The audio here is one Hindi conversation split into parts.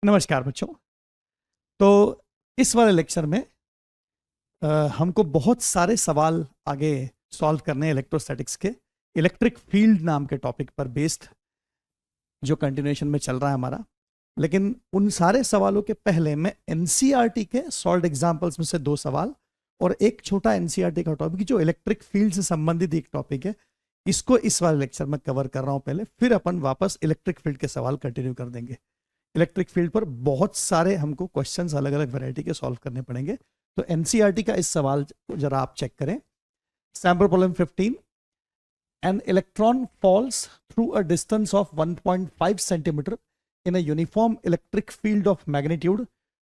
नमस्कार बच्चों। तो इस वाले लेक्चर में हमको बहुत सारे सवाल आगे सॉल्व करने हैं इलेक्ट्रोस्टैटिक्स के इलेक्ट्रिक फील्ड नाम के टॉपिक पर बेस्ड, जो कंटिन्यूएशन में चल रहा है हमारा। लेकिन उन सारे सवालों के पहले मैं एनसीईआरटी के सॉल्व्ड एग्जांपल्स में से 2 सवाल और एक छोटा एनसीईआरटी का टॉपिक जो इलेक्ट्रिक फील्ड से संबंधित एक टॉपिक है, इसको इस वाले लेक्चर में कवर कर रहा हूं पहले, फिर अपन वापस इलेक्ट्रिक फील्ड के सवाल कंटिन्यू कर देंगे। इलेक्ट्रिक फील्ड पर बहुत सारे हमको क्वेश्चंस अलग अलग वैरायटी के सॉल्व करने पड़ेंगे। तो एनसीईआरटी का इस सवाल को जरा आप चेक करें। Sample problem 15, an electron falls through a distance of 1.5 centimetre in a uniform electric field of magnitude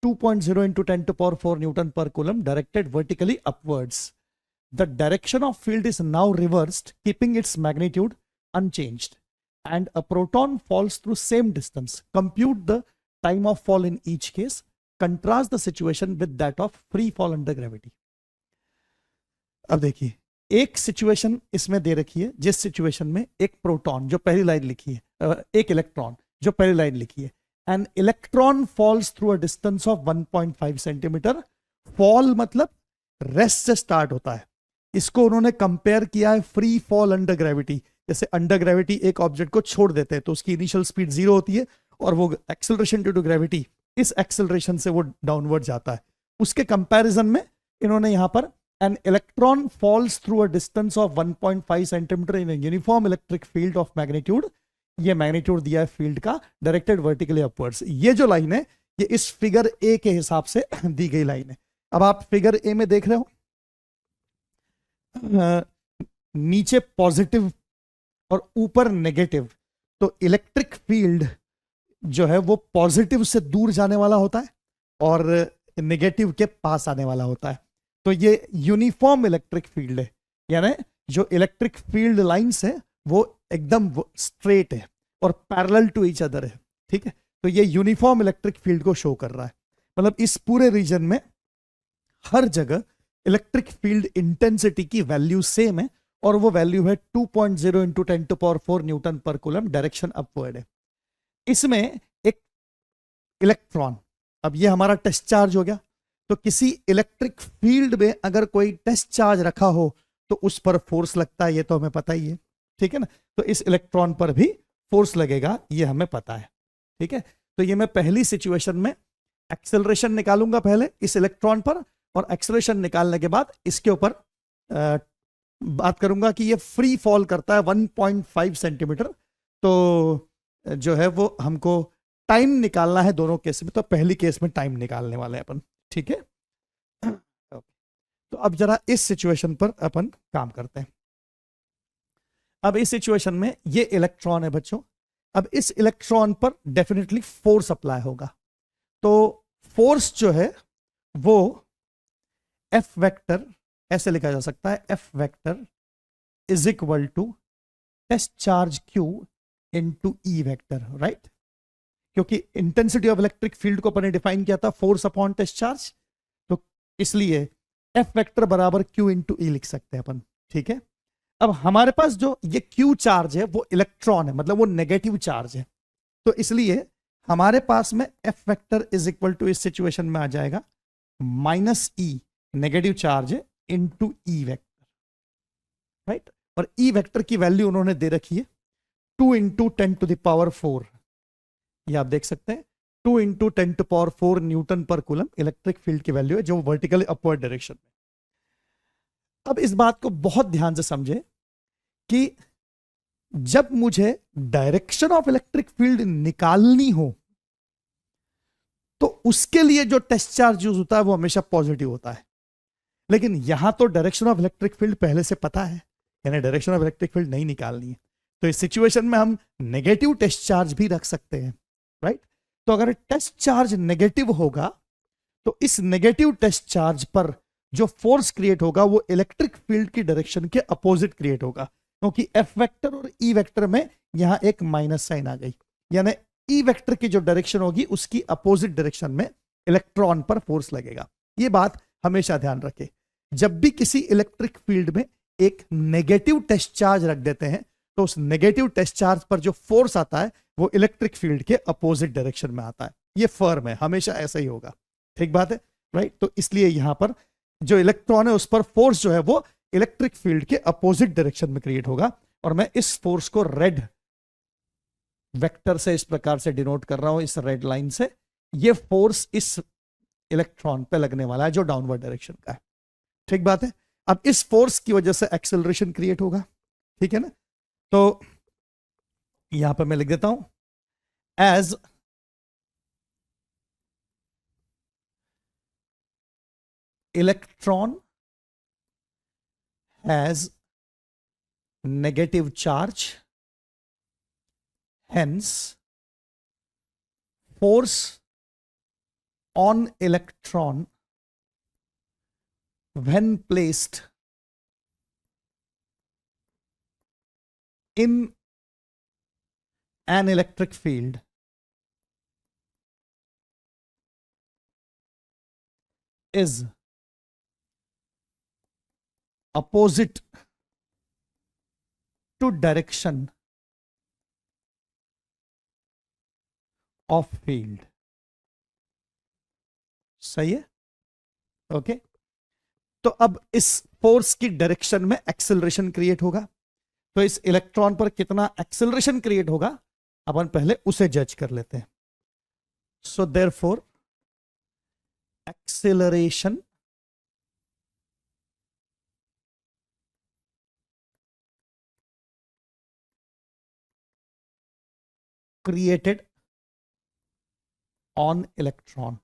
2.0 into 10 to power 4 Newton per Coulomb directed vertically upwards. The direction of field is now reversed, keeping its magnitude unchanged, and a proton falls through same distance. Compute the time of fall in each case. Contrast the situation with that of free fall under gravity. अब देखिए, एक सिचुएशन इसमें दे रखी है जिस सिचुएशन में एक प्रोटॉन, जो पहली लाइन लिखी है, एक इलेक्ट्रॉन जो पहली लाइन लिखी है, an electron falls through a distance of 1.5 centimetre. Fall मतलब रेस्ट से स्टार्ट होता है। इसको उन्होंने कंपेयर किया है फ्री फॉल अंडर ग्रेविटी। जैसे अंडर ग्रेविटी एक ऑब्जेक्ट को छोड़ देते हैं तो उसकी इनिशियल स्पीड 0 होती है और वो एक्सेलरेशन ड्यू टू ग्रेविटी, इस एक्सेलरेशन से वो डाउनवर्ड जाता है। उसके कंपैरिजन में इन्होंने यहां पर an electron falls through a distance of 1.5 centimetre in uniform electric field of magnitude, ये मैग्नीट्यूड दिया है फील्ड का, डायरेक्टेड वर्टिकली अपवर्ड्स। ये जो लाइन है ये इस फिगर ए के हिसाब से दी गई लाइन है। अब आप फिगर ए में देख रहे हो, नीचे पॉजिटिव और ऊपर नेगेटिव। तो इलेक्ट्रिक फील्ड जो है वो पॉजिटिव से दूर जाने वाला होता है और नेगेटिव के पास आने वाला होता है। तो ये यूनिफॉर्म इलेक्ट्रिक फील्ड है, यानी जो इलेक्ट्रिक फील्ड लाइंस है वो एकदम स्ट्रेट है और पैरेलल टू ईच अदर है। ठीक है, तो ये यूनिफॉर्म इलेक्ट्रिक फील्ड को शो कर रहा है। मतलब इस पूरे रीजन में हर जगह इलेक्ट्रिक फील्ड इंटेंसिटी की वैल्यू सेम है और वो वैल्यू है 2.0 इंटू 10 टू पावर 4 न्यूटन पर कूलम, डायरेक्शन अपवर्ड है। इसमें एक इलेक्ट्रॉन, अब ये हमारा टेस्ट चार्ज हो गया। तो किसी इलेक्ट्रिक फील्ड में अगर कोई टेस्ट चार्ज रखा हो तो उस पर फोर्स लगता है, ये तो हमें पता ही है। ठीक है ना, तो इस इलेक्ट्रॉन पर भी फोर्स लगेगा, ये हमें पता है। ठीक है, तो ये मैं पहली सिचुएशन में एक्सेलरेशन निकालूंगा पहले इस इलेक्ट्रॉन पर, और एक्सेलरेशन निकालने के बाद इसके ऊपर बात करूंगा कि ये फ्री फॉल करता है 1.5 सेंटीमीटर। तो जो है वो हमको टाइम निकालना है दोनों केस में। तो पहली केस में टाइम निकालने वाले हैं अपन। ठीक है, तो अब जरा इस सिचुएशन पर अपन काम करते हैं। अब इस सिचुएशन में ये इलेक्ट्रॉन है बच्चों। अब इस इलेक्ट्रॉन पर डेफिनेटली फोर्स अप्लाई होगा। तो फोर्स जो है वो एफ वेक्टर ऐसे लिखा जा सकता है, F vector is equal to test charge Q into E vector, right? क्योंकि इंटेंसिटी ऑफ इलेक्ट्रिक फील्ड को अपन ने डिफाइन किया था फोर्स अपॉन टेस्ट चार्ज, तो इसलिए एफ वेक्टर बराबर क्यू इंटू ई लिख सकते हैं अपन। ठीक है, अब हमारे पास जो ये क्यू चार्ज है वो इलेक्ट्रॉन है, मतलब वो नेगेटिव चार्ज है। तो इसलिए हमारे पास में F vector is equal to इस सिचुएशन में आ जाएगा माइनस ई, नेगेटिव चार्ज है, इंटू ई वेक्टर, राइट? और ई वेक्टर की वैल्यू उन्होंने दे रखी है 2 इंटू 10 टू द पावर 4। ये आप देख सकते हैं 2 इंटू 10 टू पावर 4 न्यूटन पर कूलम इलेक्ट्रिक फील्ड की वैल्यू है, जो वर्टिकली अपवर्ड डायरेक्शन में। अब इस बात को बहुत ध्यान से समझे कि जब मुझे डायरेक्शन ऑफ इलेक्ट्रिक फील्ड निकालनी हो तो उसके लिए जो टेस्ट चार्ज यूज होता है वो हमेशा पॉजिटिव होता है। लेकिन यहां तो डायरेक्शन ऑफ इलेक्ट्रिक फील्ड पहले से पता है, यानी डायरेक्शन ऑफ इलेक्ट्रिक फील्ड नहीं निकालनी है। तो इस सिचुएशन में हम नेगेटिव टेस्ट चार्ज भी रख सकते हैं, राइट? तो अगर टेस्ट चार्ज नेगेटिव होगा तो इस नेगेटिव टेस्ट चार्ज पर जो फोर्स क्रिएट होगा वो इलेक्ट्रिक फील्ड की डायरेक्शन के अपोजिट क्रिएट होगा, क्योंकि एफ वेक्टर और ई वेक्टर में यहां एक माइनस साइन आ गई। यानी ई वेक्टर की जो डायरेक्शन होगी उसकी अपोजिट डायरेक्शन में इलेक्ट्रॉन पर फोर्स लगेगा। ये बात हमेशा ध्यान रखें। जब भी किसी इलेक्ट्रिक फील्ड में एक नेगेटिव टेस्ट चार्ज रख देते हैं तो उस नेगेटिव टेस्ट चार्ज पर जो फोर्स आता है वो इलेक्ट्रिक फील्ड के अपोजिट डायरेक्शन में आता है। ये फर्म है, हमेशा ऐसा ही होगा, ठीक बात है, राइट। तो इसलिए यहां पर जो इलेक्ट्रॉन है उस पर फोर्स जो है वो इलेक्ट्रिक फील्ड के अपोजिट डायरेक्शन में क्रिएट होगा, और मैं इस फोर्स को रेड वेक्टर से इस प्रकार से डिनोट कर रहा हूं, इस रेड लाइन से। ये फोर्स इस इलेक्ट्रॉन पे लगने वाला है जो डाउनवर्ड डायरेक्शन का है, ठीक बात है। अब इस फोर्स की वजह से एक्सेलरेशन क्रिएट होगा, ठीक है ना। तो यहां पर मैं लिख देता हूं as electron has negative charge, hence force on electron when placed in an electric field is opposite to direction of field. सही है, ओके। तो अब इस फोर्स की डायरेक्शन में एक्सेलरेशन क्रिएट होगा, तो इस इलेक्ट्रॉन पर कितना एक्सेलरेशन क्रिएट होगा अपन पहले उसे जज कर लेते हैं। So therefore acceleration created on electron,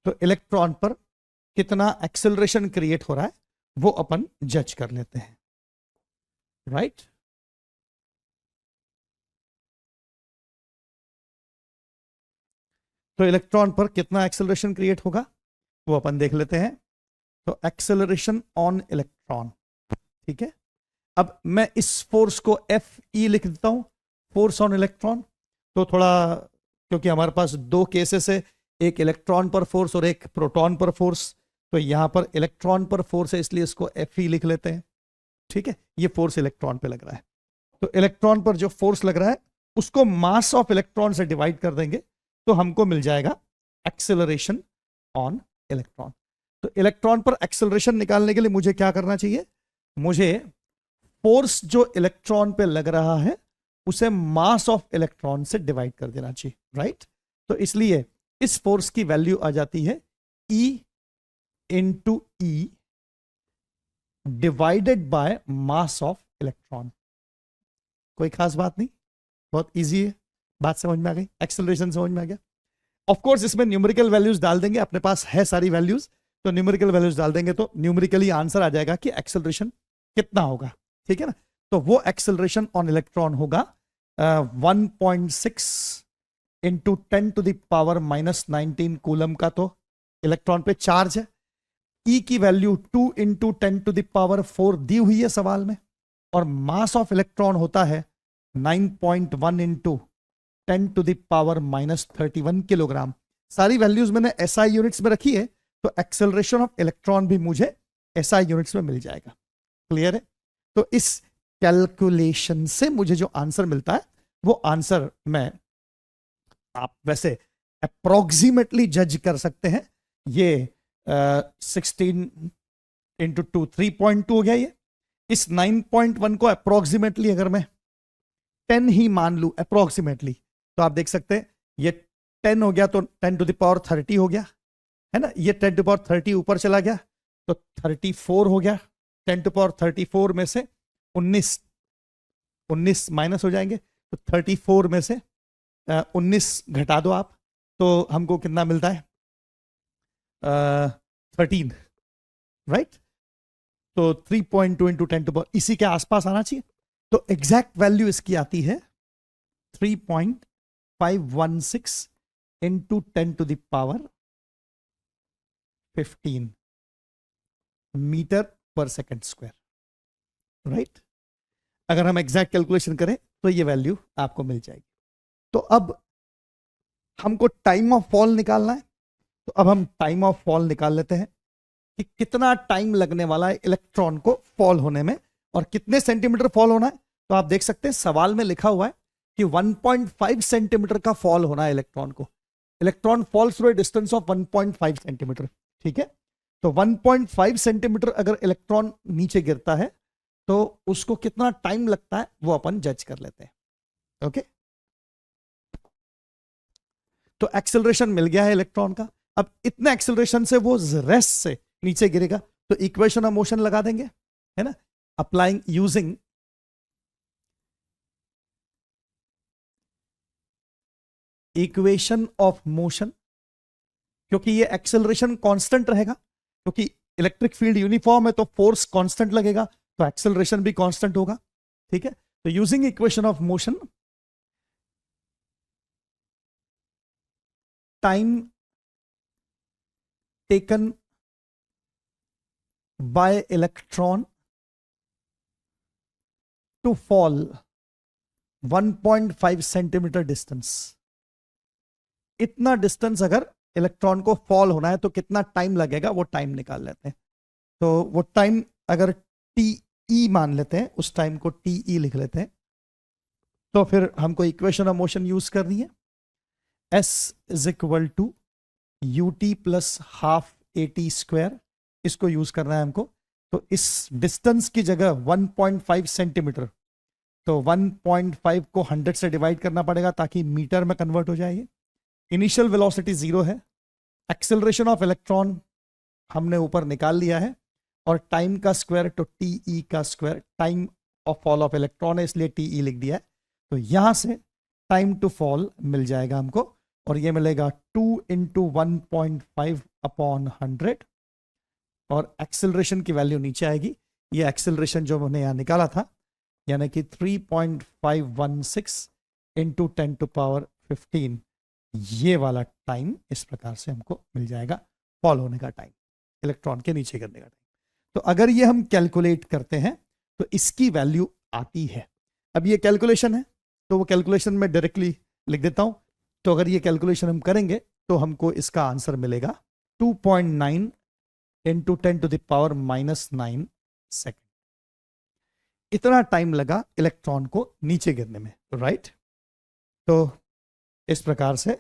तो इलेक्ट्रॉन पर कितना एक्सेलरेशन क्रिएट हो रहा है वो अपन जज कर लेते हैं, राइट। तो इलेक्ट्रॉन पर कितना एक्सेलरेशन क्रिएट होगा वो अपन देख लेते हैं। तो एक्सेलरेशन ऑन इलेक्ट्रॉन, ठीक है। अब मैं इस फोर्स को एफ ई लिख देता हूं, फोर्स ऑन इलेक्ट्रॉन। तो थोड़ा, क्योंकि हमारे पास दो केसेस है, एक इलेक्ट्रॉन पर फोर्स और एक प्रोटॉन पर फोर्स, तो यहां पर इलेक्ट्रॉन पर फोर्स है इसलिए इसको एफ ई लिख लेते हैं, ठीक है। ये फोर्स इलेक्ट्रॉन पे लग रहा है, तो इलेक्ट्रॉन पर जो फोर्स लग रहा है उसको मास ऑफ इलेक्ट्रॉन से डिवाइड कर देंगे तो हमको मिल जाएगा एक्सेलरेशन ऑन इलेक्ट्रॉन। तो इलेक्ट्रॉन पर एक्सेलरेशन निकालने के लिए मुझे क्या करना चाहिए, मुझे फोर्स जो इलेक्ट्रॉन पे लग रहा है उसे मास ऑफ इलेक्ट्रॉन से डिवाइड कर देना चाहिए, राइट। तो इसलिए इस फोर्स की वैल्यू आ जाती है E into E divided by mass of electron. कोई खास बात नहीं, बहुत इजी है, बात समझ में आ गई, एक्सेलरेशन समझ में आ गया। ऑफ कोर्स इसमें न्यूमेरिकल वैल्यूज डाल देंगे, अपने पास है सारी वैल्यूज, तो न्यूमेरिकल वैल्यूज डाल देंगे तो न्यूमेरिकली आंसर आ जाएगा कि एक्सेलरेशन कितना होगा, ठीक है ना। तो वो एक्सेलरेशन ऑन इलेक्ट्रॉन होगा 1.6 इंटू 10⁻⁻19 कूलम का तो इलेक्ट्रॉन पे चार्ज है। ई की वैल्यू 2 इंटू 10⁻⁴ दी हुई है सवाल में, और मास ऑफ इलेक्ट्रॉन होता है 9.1 इंटू 10⁻31 किलोग्राम। सारी वैल्यूज मैंने एसआई यूनिट्स में रखी है, तो एक्सेलरेशन ऑफ इलेक्ट्रॉन भी मुझे एसआई यूनिट्स में मिल जाएगा, क्लियर है। तो इस कैलकुलेशन से मुझे जो आंसर मिलता है वो आंसर मैं, आप वैसे अप्रोक्सीमेटली जज कर सकते हैं, ये 16 इंटू 2 3.2 हो गया। ये इस 9.1 को अप्रोक्सीमेटली अगर मैं 10 ही मान लूं अप्रोक्सीमेटली, तो आप देख सकते हैं ये 10 हो गया तो 10⁻30 हो गया, है ना। ये 10⁻30 ऊपर चला गया तो 34 हो गया। 10⁻34 में से 19 माइनस हो जाएंगे, तो 34 में से 19 घटा दो आप, तो हमको कितना मिलता है 13, राइट। तो 3.2 इंटू 10 इसी के आसपास आना चाहिए। तो एग्जैक्ट वैल्यू इसकी आती है 3.516 इंटू 10⁻15 मीटर पर सेकेंड स्क्वायर, राइट। अगर हम एग्जैक्ट कैलकुलेशन करें तो ये वैल्यू आपको मिल जाएगी। तो अब हमको टाइम ऑफ फॉल निकालना है, तो अब हम टाइम ऑफ फॉल निकाल लेते हैं कि कितना टाइम लगने वाला है इलेक्ट्रॉन को फॉल होने में और कितने सेंटीमीटर फॉल होना है। तो आप देख सकते हैं सवाल में लिखा हुआ है कि 1.5 सेंटीमीटर का फॉल होना है इलेक्ट्रॉन को। Electron falls through a distance of 1.5 centimetre, ठीक है। तो 1.5 सेंटीमीटर अगर इलेक्ट्रॉन नीचे गिरता है तो उसको कितना टाइम लगता है वो अपन जज कर लेते हैं, ओके। तो एक्सेलरेशन मिल गया है इलेक्ट्रॉन का। अब इतने एक्सेलरेशन से वो रेस्ट से नीचे गिरेगा, तो इक्वेशन ऑफ मोशन लगा देंगे, है ना, applying using equation of motion. क्योंकि ये एक्सेलरेशन कांस्टेंट रहेगा, क्योंकि इलेक्ट्रिक फील्ड यूनिफॉर्म है तो फोर्स कांस्टेंट लगेगा, तो एक्सेलरेशन भी कांस्टेंट होगा, ठीक है। तो using equation of motion, time taken by electron to fall 1.5 centimetre distance, इतना डिस्टेंस अगर इलेक्ट्रॉन को फॉल होना है तो कितना टाइम लगेगा वो टाइम निकाल लेते हैं। तो वो टाइम अगर टी ई मान लेते हैं, उस टाइम को टी ई लिख लेते हैं, तो फिर हमको इक्वेशन ऑफ मोशन यूज करनी है। S is equal to U T plus half A T square, इसको यूज करना है हमको। तो इस डिस्टेंस की जगह 1.5 सेंटीमीटर, तो 1.5 को 100 से डिवाइड करना पड़ेगा ताकि मीटर में कन्वर्ट हो जाएगी। इनिशियल वेलोसिटी 0 है, एक्सेलरेशन ऑफ इलेक्ट्रॉन हमने ऊपर निकाल लिया है, और टाइम का स्क्वायर तो टी ई का square, time of fall of electron है इसलिए टी ई लिख दिया है। तो यहां से टाइम टू फॉल मिल जाएगा हमको, और ये मिलेगा 2 इंटू 1.5 अपॉन 100, और एक्सेलरेशन की वैल्यू नीचे आएगी। ये एक्सेलरेशन जो हमने यहाँ निकाला था, यानी कि 3.516 इंटू 10 टू पावर 15, ये वाला टाइम इस प्रकार से हमको मिल जाएगा, फॉल होने का टाइम, इलेक्ट्रॉन के नीचे गिरने का टाइम। तो अगर ये हम कैलकुलेट करते हैं तो इसकी वैल्यू आती है। अब ये कैलकुलेशन है तो वो कैलकुलेशन में डायरेक्टली लिख देता हूं। तो अगर ये कैलकुलेशन हम करेंगे तो हमको इसका आंसर मिलेगा 2.9 into 10 to the power -9 second. इतना टाइम लगा इलेक्ट्रॉन को नीचे गिरने में, राइट। तो इस प्रकार से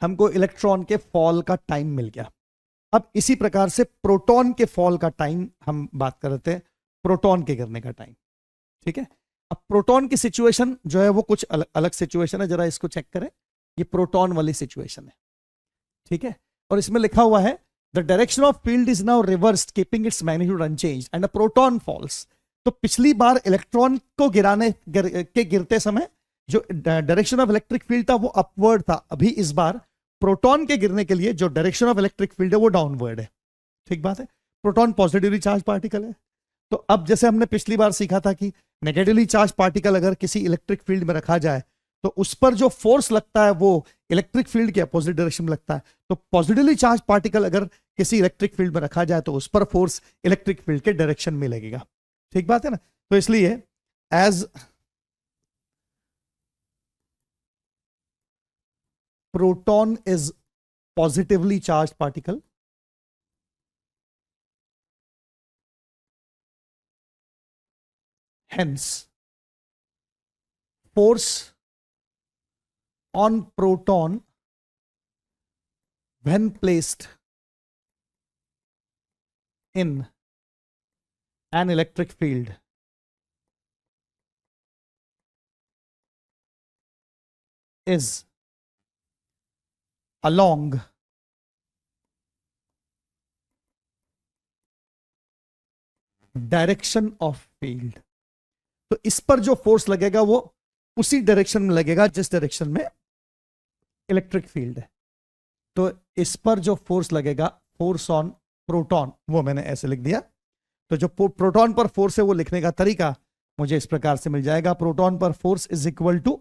हमको इलेक्ट्रॉन के फॉल का टाइम मिल गया। अब इसी प्रकार से प्रोटॉन के फॉल का टाइम हम बात कर रहे थे, प्रोटॉन के गिरने का टाइम, ठीक है। अब प्रोटॉन की सिचुएशन जो है वो कुछ अलग सिचुएशन है, जरा इसको चेक करें। ये प्रोटॉन वाली सिचुएशन है, ठीक है। और इसमें लिखा हुआ है the direction of field is now reversed keeping its magnitude unchanged and a proton falls. तो पिछली बार इलेक्ट्रॉन को गिरते समय जो डायरेक्शन ऑफ इलेक्ट्रिक फील्ड था वो अपवर्ड था, अभी इस बार प्रोटॉन के गिरने के लिए जो डायरेक्शन ऑफ इलेक्ट्रिक फील्ड है वो डाउनवर्ड है, ठीक बात है। प्रोटॉन पॉजिटिवली चार्ज पार्टिकल है। तो अब जैसे हमने पिछली बार सीखा था कि नेगेटिवली चार्ज पार्टिकल अगर किसी इलेक्ट्रिक फील्ड में रखा जाए तो उस पर जो फोर्स लगता है वो इलेक्ट्रिक फील्ड के अपोजिट डायरेक्शन में लगता है। तो पॉजिटिवली चार्ज पार्टिकल अगर किसी इलेक्ट्रिक फील्ड में रखा जाए तो उस पर फोर्स इलेक्ट्रिक फील्ड के डायरेक्शन में लगेगा, ठीक बात है ना। तो इसलिए as proton is positively charged particle, hence force on proton when placed in an electric field is along direction of field. तो इस पर जो फोर्स लगेगा वो उसी डायरेक्शन में लगेगा जिस डायरेक्शन में इलेक्ट्रिक फील्ड है। तो इस पर जो फोर्स लगेगा, फोर्स ऑन प्रोटॉन, वो मैंने ऐसे लिख दिया। तो जो प्रोटॉन पर फोर्स है वो लिखने का तरीका मुझे इस प्रकार से मिल जाएगा, प्रोटॉन पर force is equal to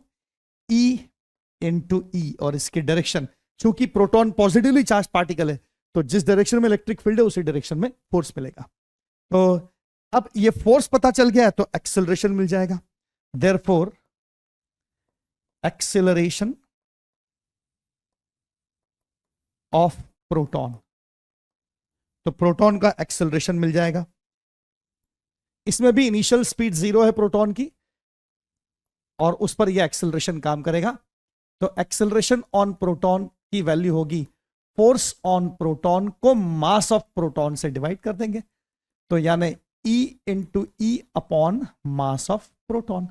E into E, और इसकी डायरेक्शन, क्योंकि प्रोटॉन पॉजिटिवली चार्ज पार्टिकल है तो जिस डायरेक्शन में इलेक्ट्रिक फील्ड है उसी डायरेक्शन में फोर्स मिलेगा। तो अब ये फोर्स पता चल गया है तो एक्सेलरेशन मिल जाएगा। देयरफॉर एक्सेलरेशन ऑफ प्रोटॉन तो प्रोटॉन का एक्सेलरेशन मिल जाएगा। इसमें भी इनिशियल स्पीड 0 है प्रोटॉन की, और उस पर यह एक्सेलरेशन काम करेगा। तो एक्सेलरेशन ऑन प्रोटॉन की वैल्यू होगी फोर्स ऑन प्रोटॉन को मास ऑफ प्रोटॉन से डिवाइड कर देंगे, तो यानी E into E upon mass of proton.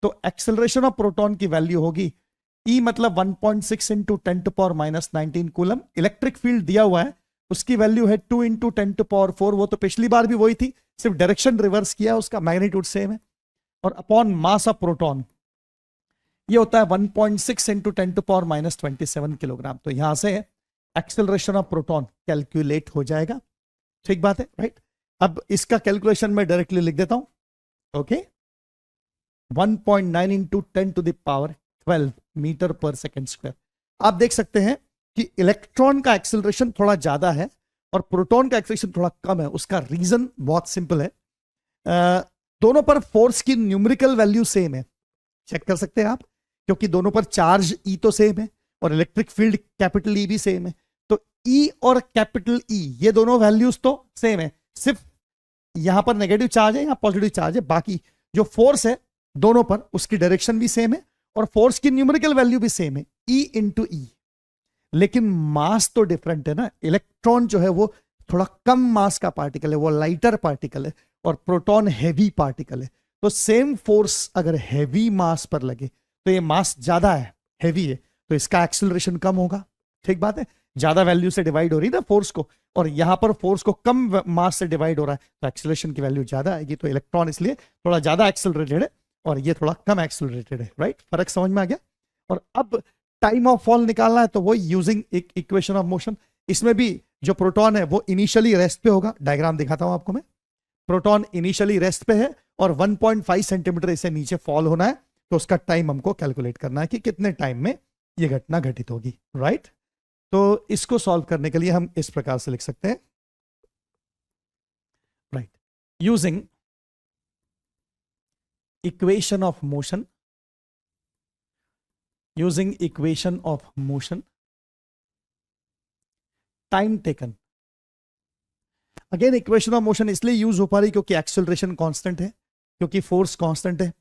तो एक्सेलरेशन ऑफ प्रोटॉन की वैल्यू होगी E मतलब 1.6 इंटू 10⁻⁻19 कूलम। इलेक्ट्रिक फील्ड दिया हुआ है, उसकी वैल्यू है 2 इंटू 10⁴। वो तो पिछली बार भी वही थी, सिर्फ डायरेक्शन रिवर्स किया, उसका मैग्नीट्यूड सेम है। और अपॉन मास ऑफ प्रोटॉन ये होता है 1.6 इंटू 10⁻⁻27 किलोग्राम। तो यहां से एक्सेलरेशन ऑफ प्रोटॉन कैलकुलेट हो जाएगा। ठीक बात है, राइट। अब इसका कैलकुलेशन मैं डायरेक्टली लिख देता हूं। ओके, 1.9 इंटू 10⁻12 मीटर पर सेकेंड स्क्वायर। आप देख सकते हैं कि इलेक्ट्रॉन का एक्सेलरेशन थोड़ा ज्यादा है और प्रोटॉन का एक्सेलरेशन थोड़ा कम है। उसका रीजन बहुत सिंपल है, दोनों पर फोर्स की न्यूमेरिकल वैल्यू सेम है, चेक कर सकते हैं आप, क्योंकि दोनों पर चार्ज E तो सेम है और इलेक्ट्रिक फील्ड कैपिटल E भी सेम है। तो E और कैपिटल E ये दोनों वैल्यूज तो सेम है, सिर्फ यहां पर नेगेटिव चार्ज है, यहां पॉजिटिव चार्ज है। बाकी जो फोर्स है दोनों पर, उसकी डायरेक्शन भी सेम है और फोर्स की न्यूमेरिकल वैल्यू भी सेम है, E इंटू ई। लेकिन मास तो डिफरेंट है ना। इलेक्ट्रॉन जो है वो थोड़ा कम मास का पार्टिकल है, वो लाइटर पार्टिकल है, और प्रोटॉन हैवी पार्टिकल है। तो सेम फोर्स अगर हैवी मास पर लगे तो ये मास ज्यादा है, हैवी है, तो इसका एक्सेलरेशन कम होगा। ठीक बात है, ज्यादा वैल्यू से डिवाइड हो रही है ना फोर्स को, और यहां पर फोर्स को कम मास से डिवाइड हो रहा है, तो एक्सेलरेशन की वैल्यू ज्यादा आएगी। तो इलेक्ट्रॉन इसलिए थोड़ा ज्यादा एक्सेलरेटेड है और ये थोड़ा कम एक्सेलरेटेड है, राइट। फर्क समझ में आ गया। और अब टाइम ऑफ फॉल निकालना है, तो वो यूजिंग एक इक्वेशन ऑफ मोशन। इसमें भी जो प्रोटॉन है वो इनिशियली रेस्ट पे होगा, डायग्राम दिखाता हूं आपको मैं। प्रोटॉन इनिशियली रेस्ट पे है और 1.5 सेंटीमीटर इसे नीचे फॉल होना है, तो उसका टाइम हमको कैलकुलेट करना है कि कितने टाइम में ये घटना घटित होगी, राइट। तो इसको सॉल्व करने के लिए हम इस प्रकार से लिख सकते हैं, right, using equation of motion, using equation of motion, time taken. Again equation of motion इसलिए यूज हो पा रही क्योंकि एक्सेलरेशन कांस्टेंट है, क्योंकि फोर्स कांस्टेंट है,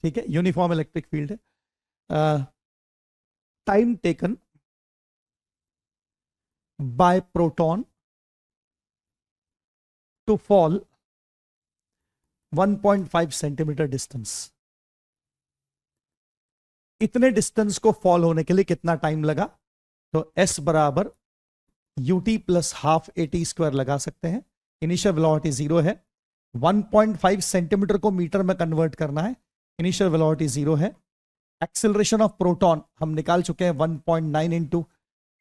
ठीक है, यूनिफॉर्म इलेक्ट्रिक फील्ड है। Time taken by proton to fall 1.5 centimetre distance. इतने डिस्टेंस को फॉल होने के लिए कितना टाइम लगा? तो S बराबर ut plus half AT square लगा सकते हैं। इनिशियल वेलोसिटी 0 है, 1.5 सेंटीमीटर को मीटर में कन्वर्ट करना है, इनिशियल वेलोसिटी 0 है। एक्सेलरेशन ऑफ प्रोटॉन हम निकाल चुके हैं 1.9 इंटू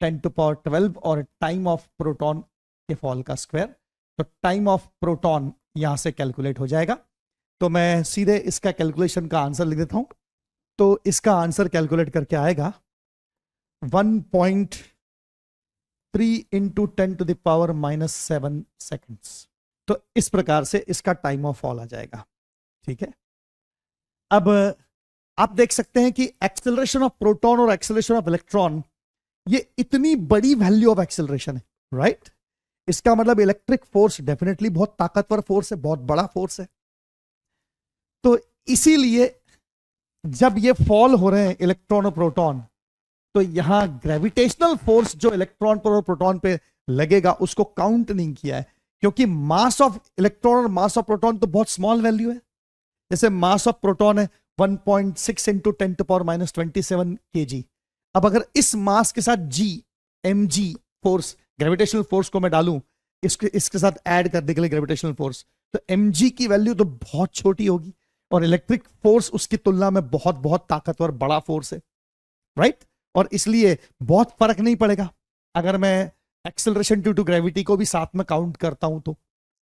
10⁻12 और टाइम ऑफ प्रोटॉन के फॉल का स्क्वायर। तो टाइम ऑफ प्रोटॉन यहां से कैलकुलेट हो जाएगा। तो मैं सीधे इसका कैलकुलेशन का आंसर लिख देता हूं। तो इसका आंसर कैलकुलेट करके आएगा 1.3 इंटू 10⁻⁻7 सेकेंड्स। तो इस प्रकार से इसका टाइम ऑफ फॉल आ जाएगा, ठीक है। अब आप देख सकते हैं कि एक्सेलरेशन ऑफ प्रोटॉन और एक्सेलरेशन ऑफ इलेक्ट्रॉन, ये इतनी बड़ी वैल्यू ऑफ एक्सेलरेशन है, राइट। इसका मतलब इलेक्ट्रिक फोर्स डेफिनेटली बहुत ताकतवर फोर्स है, बहुत बड़ा फोर्स है। तो इसीलिए जब ये फॉल हो रहे हैं इलेक्ट्रॉन और प्रोटॉन, तो यहां ग्रेविटेशनल फोर्स जो इलेक्ट्रॉन पर और प्रोटॉन पे लगेगा उसको काउंट नहीं किया है, क्योंकि मास ऑफ इलेक्ट्रॉन और मास ऑफ प्रोटॉन तो बहुत स्मॉल वैल्यू है। जैसे मास ऑफ प्रोटॉन है 1.6 इंटू 10⁻⁻27 kg। अब अगर इस मास के साथ mg फोर्स, ग्रेविटेशनल फोर्स को मैं डालूं इसके साथ ऐड करने के लिए ग्रेविटेशनल फोर्स, तो mg की वैल्यू तो बहुत छोटी होगी और इलेक्ट्रिक फोर्स उसकी तुलना में बहुत बहुत ताकतवर बड़ा फोर्स है, राइट। और इसलिए बहुत फर्क नहीं पड़ेगा अगर मैं एक्सेलरेशन ड्यू टू ग्रेविटी को भी साथ में काउंट करता हूं तो,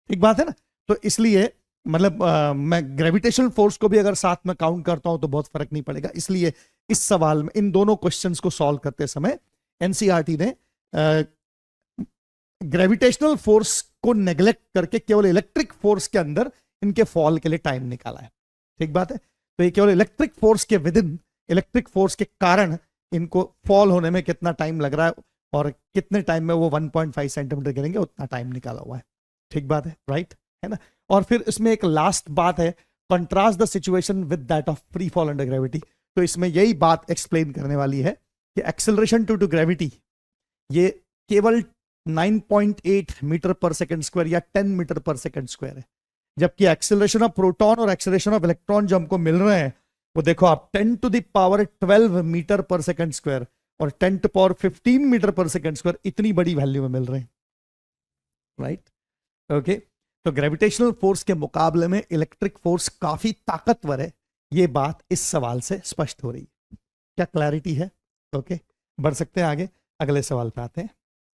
ठीक बात है ना। तो इसलिए मतलब मैं ग्रेविटेशनल फोर्स को भी अगर साथ में काउंट करता हूं तो बहुत फर्क नहीं पड़ेगा। इसलिए इस सवाल में इन दोनों क्वेश्चंस को सॉल्व करते समय एनसीईआरटी ने ग्रेविटेशनल फोर्स को नेग्लेक्ट करके केवल इलेक्ट्रिक फोर्स के अंदर इनके फॉल के लिए टाइम निकाला है, ठीक बात है। तो ये केवल इलेक्ट्रिक फोर्स के विद इन, इलेक्ट्रिक फोर्स के कारण इनको फॉल होने में कितना टाइम लग रहा है और कितने टाइम में वो 1.5 सेंटीमीटर गिरेंगे उतना टाइम निकाला हुआ है। ठीक बात है, राइट, है ना। और फिर इसमें एक लास्ट बात है, contrast the situation with that of free fall under gravity. तो इसमें यही बात एक्सप्लेन करने वाली है कि एक्सेलरेशन टू ग्रेविटी ये केवल 9.8 मीटर पर सेकंड स्क्वायर या 10 मीटर पर सेकंड स्क्वायर है, जबकि एक्सेलरेशन ऑफ प्रोटॉन और एक्सेलरेशन ऑफ इलेक्ट्रॉन जो हमको मिल रहे हैं वो देखो आप 10 टू द पावर 12 मीटर पर सेकंड स्क्वायर और 10 टू पावर 15 मीटर पर सेकंड स्क्वायर, इतनी बड़ी वैल्यू में मिल रहे हैं, राइट। ओके, तो ग्रेविटेशनल फोर्स के मुकाबले में इलेक्ट्रिक फोर्स काफी ताकतवर है, ये बात इस सवाल से स्पष्ट हो रही है। क्या क्लैरिटी है? ओके, बढ़ सकते हैं आगे, अगले सवाल पे आते हैं।